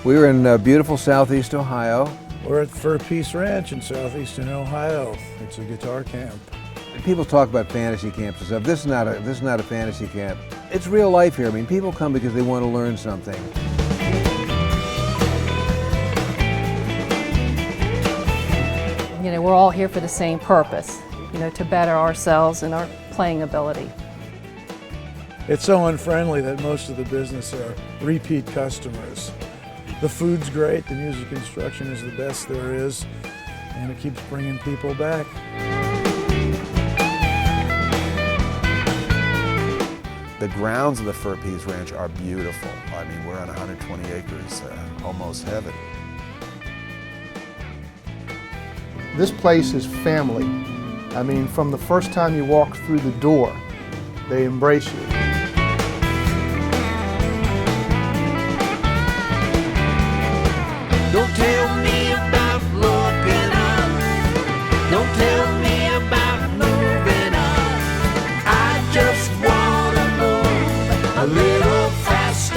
We were in beautiful southeast Ohio. We're at Fur Peace Ranch in southeastern Ohio. It's a guitar camp. People talk about fantasy camps and stuff. This is not a fantasy camp. It's real life here. I mean, people come because they want to learn something. You know, we're all here for the same purpose, you know, to better ourselves and our playing ability. It's so unfriendly that most of the business are repeat customers. The food's great, the music instruction is the best there is, and it keeps bringing people back. The grounds of the Fur Peace Ranch are beautiful. I mean, we're on 120 acres, almost heaven. This place is family. I mean, from the first time you walk through the door, they embrace you. Don't tell me about looking up. Don't tell me about moving up. I just wanna move a little faster.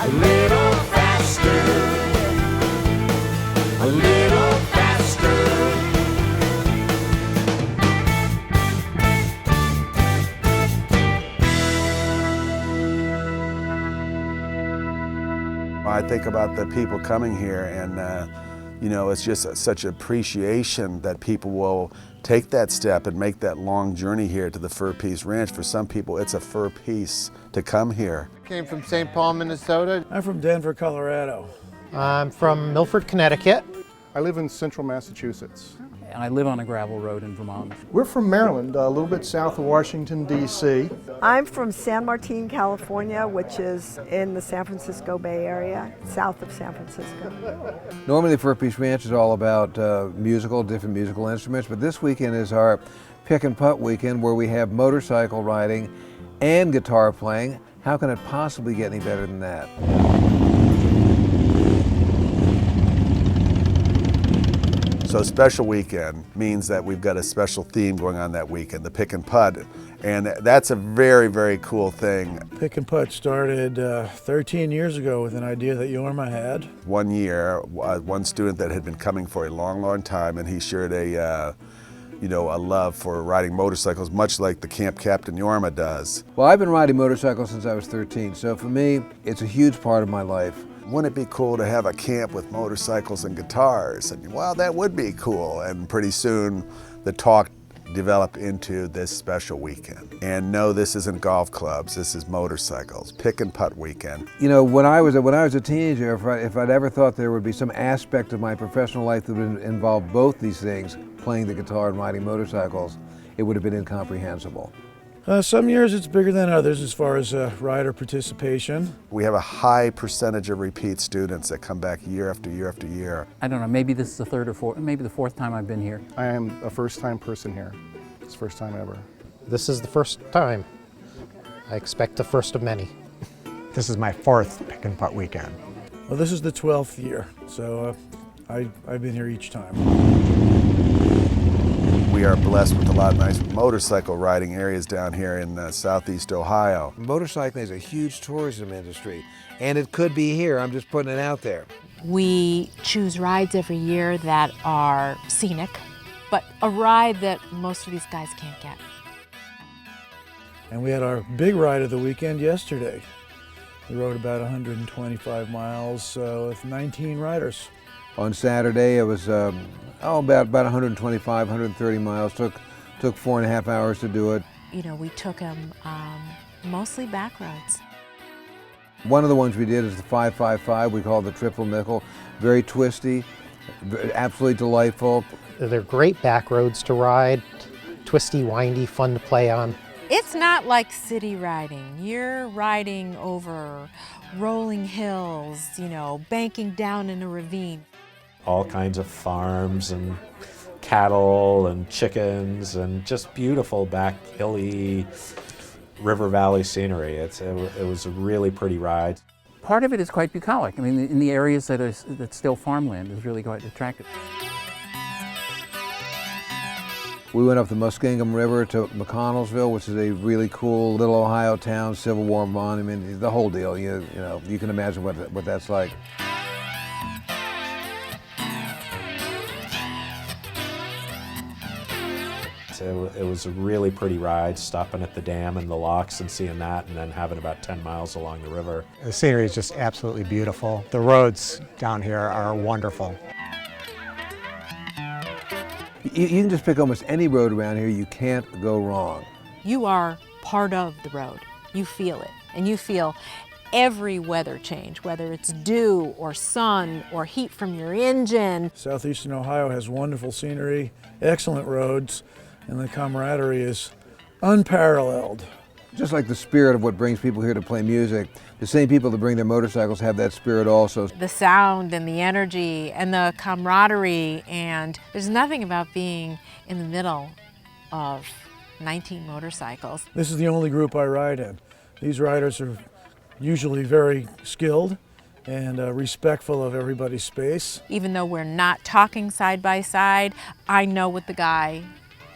A little faster. A little faster. I think about the people coming here and, you know, it's just such appreciation that people will take that step and make that long journey here to the Fur Peace Ranch. For some people, it's a fur piece to come here. Came from St. Paul, Minnesota. I'm from Denver, Colorado. I'm from Milford, Connecticut. I live in central Massachusetts. And I live on a gravel road in Vermont. We're from Maryland, a little bit south of Washington, D.C. I'm from San Martin, California, which is in the San Francisco Bay Area, south of San Francisco. Normally, Fur Peace Ranch is all about different musical instruments, but this weekend is our pick and putt weekend where we have motorcycle riding and guitar playing. How can it possibly get any better than that? So special weekend means that we've got a special theme going on that weekend, the pick and putt, and that's a very, very cool thing. Pick and Putt started 13 years ago with an idea that Yorma had. One year, one student that had been coming for a long, long time, and he shared a love for riding motorcycles, much like the camp captain Yorma does. Well, I've been riding motorcycles since I was 13, so for me, it's a huge part of my life. Wouldn't it be cool to have a camp with motorcycles and guitars? And well, that would be cool. And pretty soon the talk developed into this special weekend. And no, this isn't golf clubs, this is motorcycles, pick and putt weekend. You know, when I was a teenager, if I'd ever thought there would be some aspect of my professional life that would involve both these things, playing the guitar and riding motorcycles, it would have been incomprehensible. Some years it's bigger than others as far as rider participation. We have a high percentage of repeat students that come back year after year after year. I don't know, maybe this is the third or fourth, maybe the fourth time I've been here. I am a first-time person here. It's the first time ever. This is the first time. I expect the first of many. This is my fourth pick and putt weekend. Well, this is the 12th year, so I've been here each time. We are blessed with a lot of nice motorcycle riding areas down here in southeast Ohio. Motorcycling is a huge tourism industry, and it could be here. I'm just putting it out there. We choose rides every year that are scenic, but a ride that most of these guys can't get. And we had our big ride of the weekend yesterday. We rode about 125 miles with 19 riders. On Saturday, it was about 125, 130 miles. Took 4.5 hours to do it. You know, we took them mostly back roads. One of the ones we did is the 555. We call it the triple nickel. Very twisty, absolutely delightful. They're great back roads to ride, twisty, windy, fun to play on. It's not like city riding. You're riding over rolling hills, you know, banking down in a ravine. All kinds of farms and cattle and chickens and just beautiful back hilly river valley scenery. It was a really pretty ride. Part of it is quite bucolic. I mean, in the areas that's still farmland is really quite attractive. We went up the Muskingum River to McConnellsville, which is a really cool little Ohio town, Civil War monument, the whole deal. You know, you can imagine what that's like. It was a really pretty ride, stopping at the dam and the locks and seeing that, and then having about 10 miles along the river. The scenery is just absolutely beautiful. The roads down here are wonderful. You can just pick almost any road around here. You can't go wrong. You are part of the road. You feel it, and you feel every weather change, whether it's dew or sun or heat from your engine. Southeastern Ohio has wonderful scenery, excellent roads, and the camaraderie is unparalleled. Just like the spirit of what brings people here to play music, the same people that bring their motorcycles have that spirit also. The sound and the energy and the camaraderie, and there's nothing about being in the middle of 19 motorcycles. This is the only group I ride in. These riders are usually very skilled and respectful of everybody's space. Even though we're not talking side by side, I know what the guy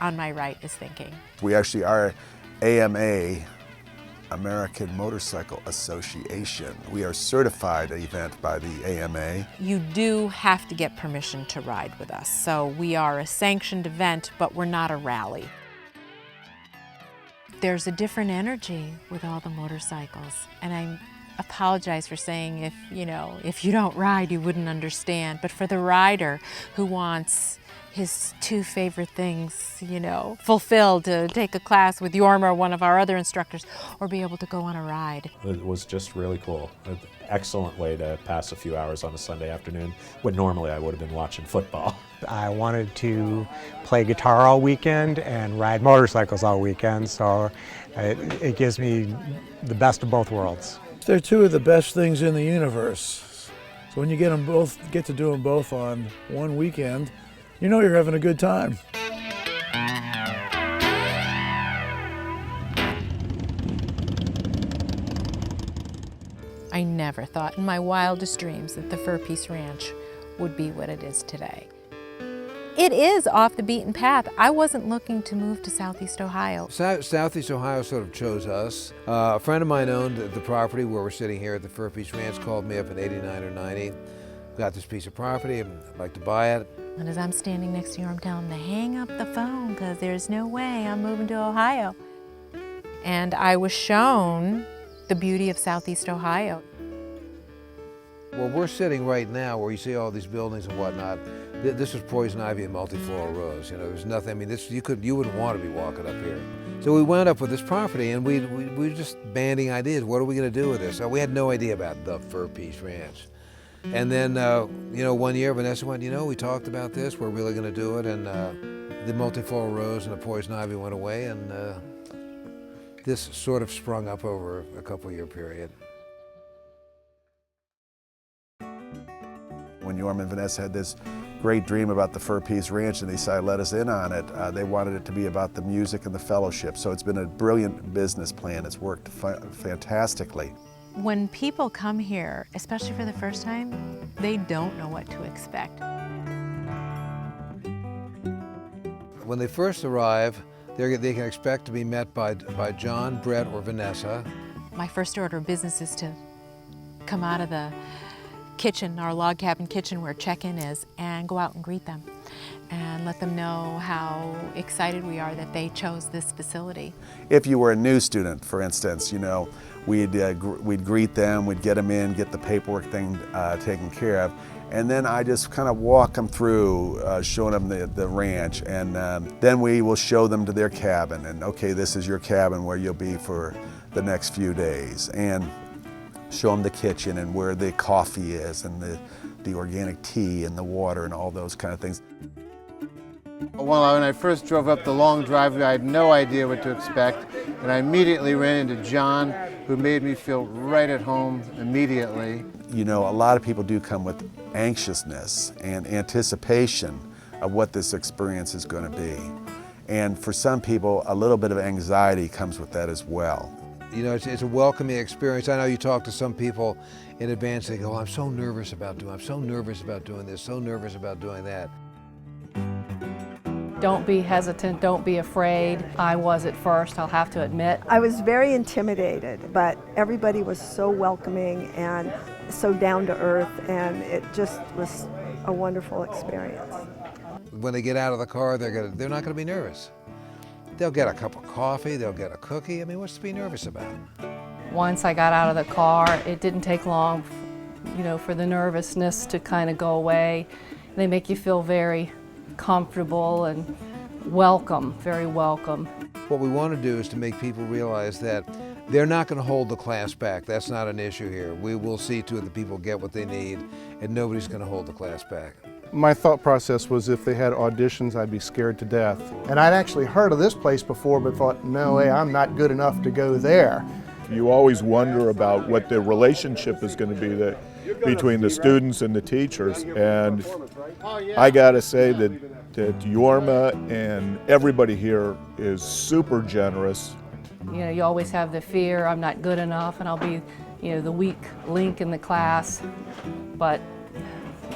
on my right is thinking. We actually are AMA, American Motorcycle Association. We are a certified event by the AMA. You do have to get permission to ride with us. So we are a sanctioned event, but we're not a rally. There's a different energy with all the motorcycles, and I apologize for saying if you don't ride, you wouldn't understand. But for the rider who wants his two favorite things, fulfilled, to take a class with Yorma or one of our other instructors, or be able to go on a ride. It was just really cool. An excellent way to pass a few hours on a Sunday afternoon, when normally I would have been watching football. I wanted to play guitar all weekend and ride motorcycles all weekend, so it gives me the best of both worlds. They're two of the best things in the universe. So when you get to do them both on one weekend, you know you're having a good time. I never thought in my wildest dreams that the Fur Peace Ranch would be what it is today. It is off the beaten path. I wasn't looking to move to Southeast Ohio. Southeast Ohio sort of chose us. A friend of mine owned the property where we're sitting here at the Fur Peace Ranch, called me up in '89 or '90. Got this piece of property, I'd like to buy it. And as I'm standing next to you, I'm telling him to hang up the phone because there's no way I'm moving to Ohio. And I was shown the beauty of Southeast Ohio. Well, we're sitting right now where you see all these buildings and whatnot. This was poison ivy and multifloral rose. There's nothing. I mean, you wouldn't want to be walking up here. So we wound up with this property, and we were just banding ideas. What are we going to do with this? So we had no idea about the Fur Peace Ranch. And then, one year Vanessa went, we talked about this. We're really going to do it. And the multifloral rose and the poison ivy went away, and this sort of sprung up over a couple-year period. When Yorma and Vanessa had this great dream about the Fur Peace Ranch and they decided to let us in on it, they wanted it to be about the music and the fellowship. So it's been a brilliant business plan. It's worked fantastically. When people come here, especially for the first time, they don't know what to expect. When they first arrive, they can expect to be met by John, Brett, or Vanessa. My first order of business is to come out of the kitchen, our log cabin kitchen where check-in is, and go out and greet them and let them know how excited we are that they chose this facility. If you were a new student, for instance, we'd greet them, we'd get them in, get the paperwork thing taken care of, and then I just kind of walk them through, showing them the ranch, and then we will show them to their cabin, and okay, this is your cabin where you'll be for the next few days, and show them the kitchen and where the coffee is and the organic tea and the water and all those kind of things. Well, when I first drove up the long driveway, I had no idea what to expect, and I immediately ran into John, who made me feel right at home immediately. A lot of people do come with anxiousness and anticipation of what this experience is going to be. And for some people, a little bit of anxiety comes with that as well. It's a welcoming experience. I know you talk to some people in advance, they go, I'm so nervous about doing this, so nervous about doing that. Don't be hesitant, don't be afraid. I was at first, I'll have to admit. I was very intimidated, but everybody was so welcoming and so down to earth, and it just was a wonderful experience. When they get out of the car, they're not going to be nervous. They'll get a cup of coffee, they'll get a cookie. I mean, what's to be nervous about? Once I got out of the car, it didn't take long, for the nervousness to kind of go away. They make you feel very comfortable and welcome, very welcome. What we want to do is to make people realize that they're not going to hold the class back. That's not an issue here. We will see to it that people get what they need, and nobody's going to hold the class back. My thought process was if they had auditions, I'd be scared to death. And I'd actually heard of this place before, but thought, no way, I'm not good enough to go there. You always wonder about what the relationship is going to be between the students and the teachers. And I got to say that Yorma and everybody here is super generous. You always have the fear, I'm not good enough, and I'll be, the weak link in the class. But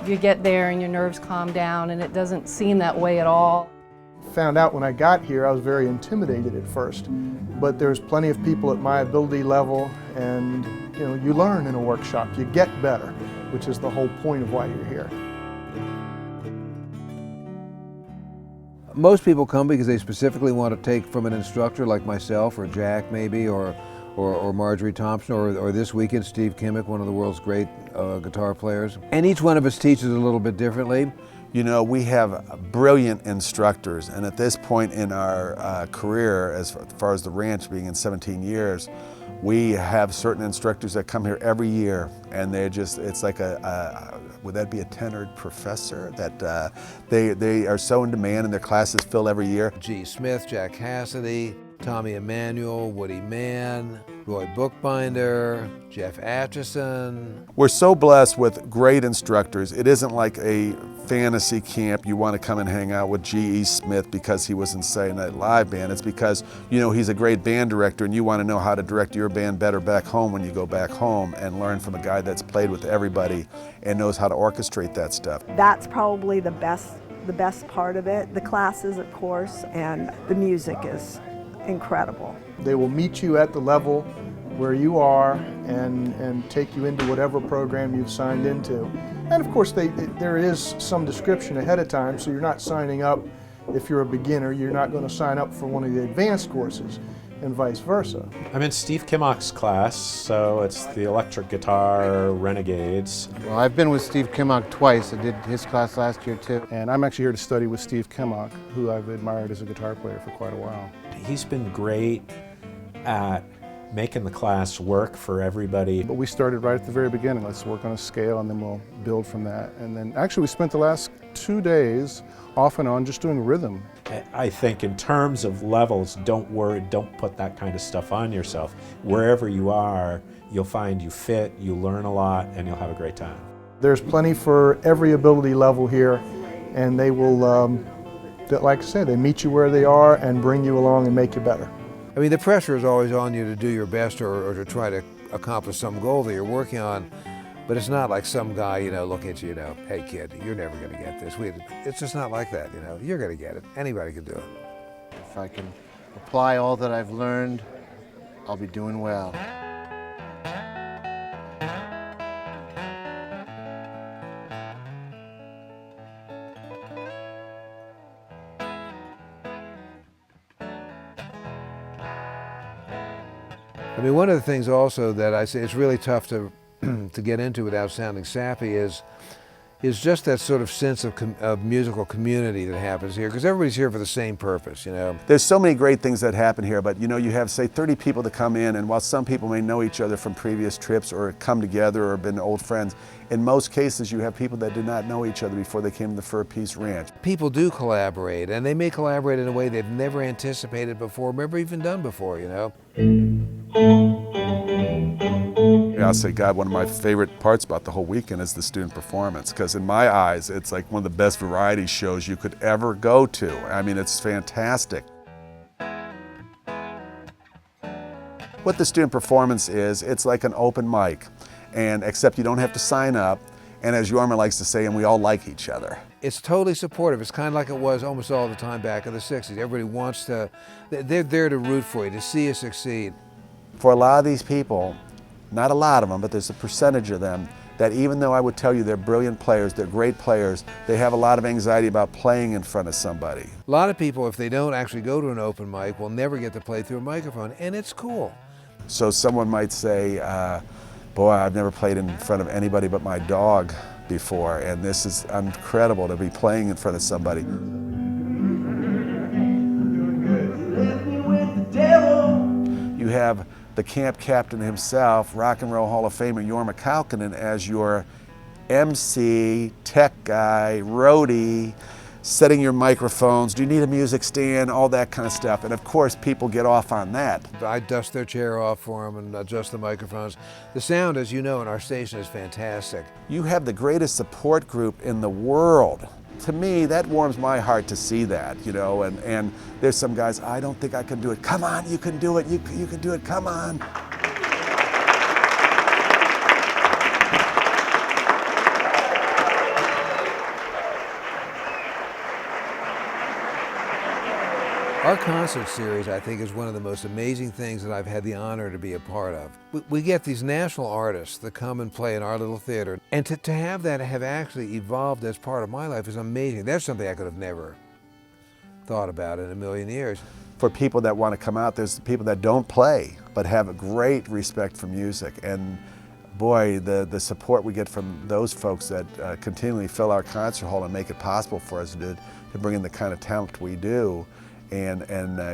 you get there and your nerves calm down, and it doesn't seem that way at all. Found out when I got here I was very intimidated at first, but there's plenty of people at my ability level, and you learn in a workshop, you get better, which is the whole point of why you're here. Most people come because they specifically want to take from an instructor like myself or Jack maybe, or Marjorie Thompson, or this weekend Steve Kimmick, one of the world's great guitar players. And each one of us teaches a little bit differently. We have brilliant instructors, and at this point in our career, as far as the ranch being in 17 years, we have certain instructors that come here every year, and it's like would that be a tenured professor? That they are so in demand and their classes fill every year. G. Smith, Jack Cassidy, Tommy Emanuel, Woody Mann, Roy Bookbinder, Jeff Atchison. We're so blessed with great instructors. It isn't like a fantasy camp you want to come and hang out with G.E. Smith because he was in Saturday Night Live band. It's because he's a great band director, and you want to know how to direct your band better back home when you go back home and learn from a guy that's played with everybody and knows how to orchestrate that stuff. That's probably the best part of it. The classes, of course, and the music is incredible. They will meet you at the level where you are and take you into whatever program you've signed into. And of course there is some description ahead of time, so you're not signing up, if you're a beginner, you're not going to sign up for one of the advanced courses, and vice versa. I'm in Steve Kimmock's class, so it's the electric guitar Renegades. Well, I've been with Steve Kimmock twice. I did his class last year too. And I'm actually here to study with Steve Kimmock, who I've admired as a guitar player for quite a while. He's been great at making the class work for everybody. But we started right at the very beginning. Let's work on a scale and then we'll build from that. And then actually we spent the last 2 days off and on just doing rhythm. I think in terms of levels, don't worry, don't put that kind of stuff on yourself. Wherever you are, you'll find you fit, you learn a lot, and you'll have a great time. There's plenty for every ability level here, and they will, like I said, they meet you where they are and bring you along and make you better. I mean, the pressure is always on you to do your best or to try to accomplish some goal that you're working on, but it's not like some guy, looking at you, hey kid, you're never going to get this. It's just not like that, you're going to get it. Anybody can do it. If I can apply all that I've learned, I'll be doing well. I mean, one of the things also that I say it's really tough to get into without sounding sappy is just that sort of sense of musical community that happens here, because everybody's here for the same purpose, There's so many great things that happen here, but you have, say, 30 people that come in, and while some people may know each other from previous trips or come together or been old friends, in most cases you have people that did not know each other before they came to the Fur Peace Ranch. People do collaborate, and they may collaborate in a way they've never anticipated before, never even done before, I'll say, God, one of my favorite parts about the whole weekend is the student performance, because in my eyes, it's like one of the best variety shows you could ever go to. I mean, it's fantastic. What the student performance is, it's like an open mic, and except you don't have to sign up, And as Yorma likes to say, and we all like each other. It's totally supportive. It's kind of like it was almost all the time back in the 60s. Everybody wants to, they're there to root for you, to see you succeed. For a lot of these people, not a lot of them, but there's a percentage of them that even though I would tell you they're brilliant players, they're great players, they have a lot of anxiety about playing in front of somebody. A lot of people, if they don't actually go to an open mic, will never get to play through a microphone, and it's cool. So someone might say, boy, I've never played in front of anybody but my dog before, and this is incredible to be playing in front of somebody. You have the camp captain himself, Rock and Roll Hall of Famer Jorma Kaukonen, as your MC, tech guy, roadie, setting your microphones, do you need a music stand, all that kind of stuff. And of course, people get off on that. I dust their chair off for them and adjust the microphones. The sound, as you know, in our station is fantastic. You have the greatest support group in the world. To me, that warms my heart to see that, you know, and there's some guys, I don't think I can do it. Come on, you can do it, you can do it, come on. Our concert series, I think, is one of the most amazing things that I've had the honor to be a part of. We get these national artists that come and play in our little theater, and to have that have actually evolved as part of my life is amazing. That's something I could have never thought about in a million years. For people that want to come out, there's people that don't play, but have a great respect for music. And boy, the support we get from those folks that continually fill our concert hall and make it possible for us to bring in the kind of talent we do, and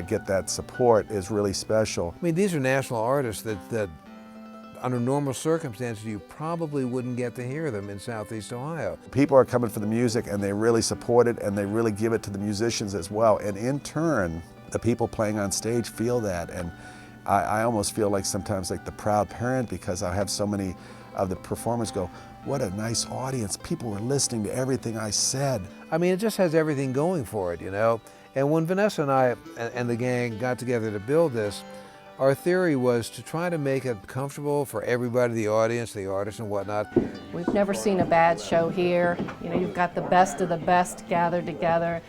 get that support is really special. I mean, these are national artists that under normal circumstances you probably wouldn't get to hear them in Southeast Ohio. People are coming for the music and they really support it and they really give it to the musicians as well. And in turn, the people playing on stage feel that. And I almost feel like sometimes like the proud parent, because I have so many of the performers go, what a nice audience. People were listening to everything I said. I mean, it just has everything going for it, you know. And when Vanessa and I and the gang got together to build this, our theory was to try to make it comfortable for everybody, the audience, the artists and whatnot. We've never seen a bad show here. You know, you've got the best of the best gathered together.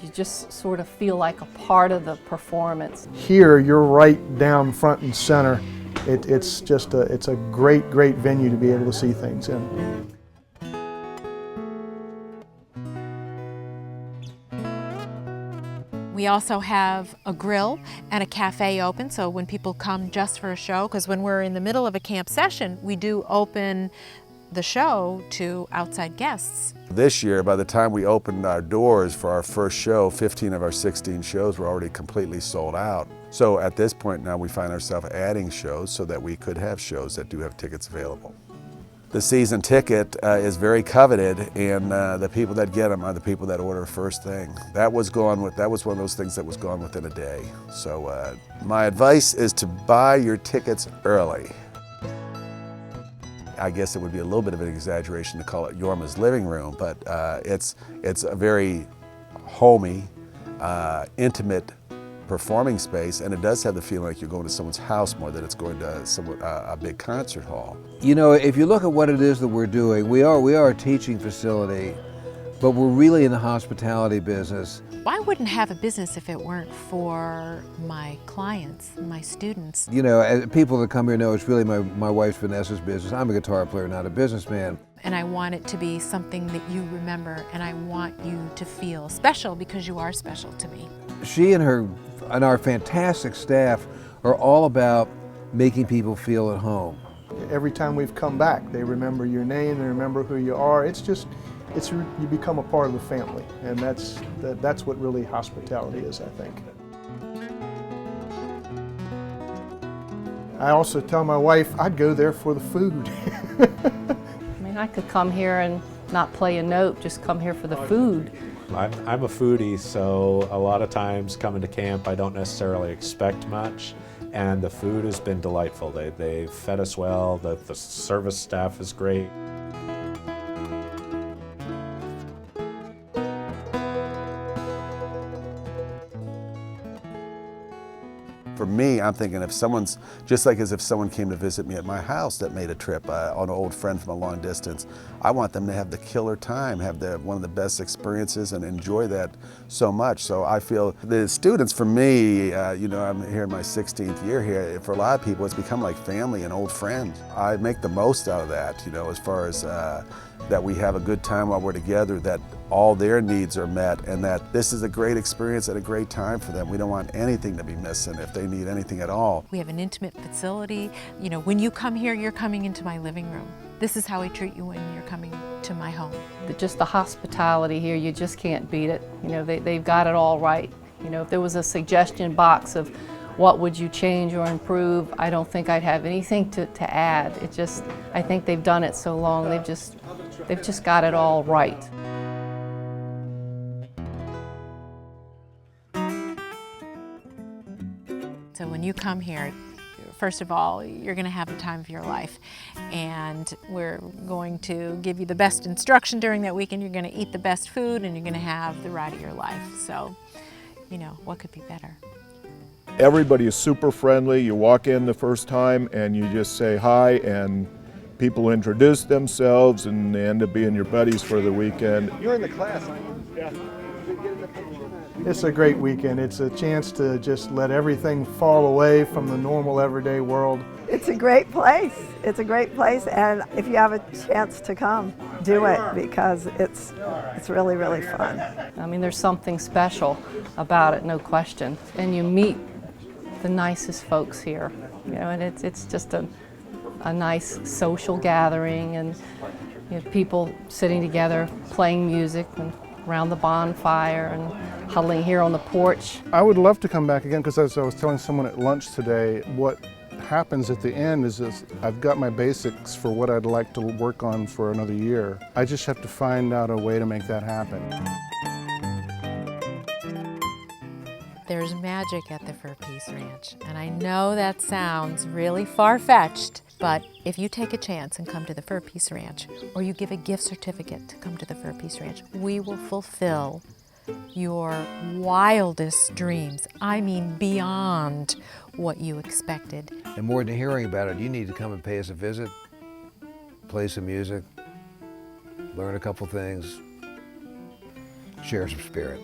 You just sort of feel like a part of the performance. Here, you're right down front and center. It's just it's a great venue to be able to see things in. We also have a grill and a cafe open, so when people come just for a show, because when we're in the middle of a camp session, we do open the show to outside guests. This year, by the time we opened our doors for our first show, 15 of our 16 shows were already completely sold out. So at this point now we find ourselves adding shows so that we could have shows that do have tickets available. The season ticket is very coveted, and the people that get them are the people that order first thing. That was one of those things that was gone within a day. So my advice is to buy your tickets early. I guess it would be a little bit of an exaggeration to call it Yorma's living room, but it's a very homey, intimate performing space, and it does have the feeling like you're going to someone's house more than it's going to a big concert hall. You know, if you look at what it is that we're doing, we are a teaching facility, but we're really in the hospitality business. I wouldn't have a business if it weren't for my clients, my students. You know, as people that come here know it's really my wife's Vanessa's business. I'm a guitar player, not a businessman. And I want it to be something that you remember, and I want you to feel special because you are special to me. She and our fantastic staff are all about making people feel at home. Every time we've come back, they remember your name, they remember who you are. You become a part of the family, and that's what really hospitality is, I think. I also tell my wife I'd go there for the food. I mean, I could come here and not play a note, just come here for the food. I'm a foodie, so a lot of times coming to camp I don't necessarily expect much, and the food has been delightful. They've fed us well, the service staff is great. For me, I'm thinking if someone's, just like as if someone came to visit me at my house that made a trip on an old friend from a long distance, I want them to have the killer time, have one of the best experiences and enjoy that so much. So I feel the students, for me, you know, I'm here in my 16th year here, for a lot of people it's become like family and old friends. I make the most out of that, you know, as far as that we have a good time while we're together, that all their needs are met, and that this is a great experience and a great time for them. We don't want anything to be missing if they need anything at all. We have an intimate facility. You know, when you come here, you're coming into my living room. This is how I treat you when you're coming to my home. Just the hospitality here, you just can't beat it. You know, they've got it all right. You know, if there was a suggestion box of what would you change or improve, I don't think I'd have anything to add. It just, I think they've done it so long, they've just got it all right. So when you come here, first of all, you're going to have the time of your life, and we're going to give you the best instruction during that weekend. You're going to eat the best food, and you're going to have the ride of your life. So, you know, what could be better? Everybody is super friendly. You walk in the first time and you just say hi, and people introduce themselves and they end up being your buddies for the weekend. You're in the class, aren't you? Yeah. It's a great weekend. It's a chance to just let everything fall away from the normal everyday world. It's a great place. It's a great place, and if you have a chance to come, do it, because it's really, really fun. I mean, there's something special about it, no question. And you meet the nicest folks here, you know, and it's just a nice social gathering, and you know, people sitting together playing music and around the bonfire and huddling here on the porch. I would love to come back again, because as I was telling someone at lunch today, what happens at the end is I've got my basics for what I'd like to work on for another year. I just have to find out a way to make that happen. There's magic at the Fur Peace Ranch, and I know that sounds really far-fetched, but if you take a chance and come to the Fur Peace Ranch, or you give a gift certificate to come to the Fur Peace Ranch, we will fulfill your wildest dreams. I mean, beyond what you expected. And more than hearing about it, you need to come and pay us a visit, play some music, learn a couple things, share some spirit.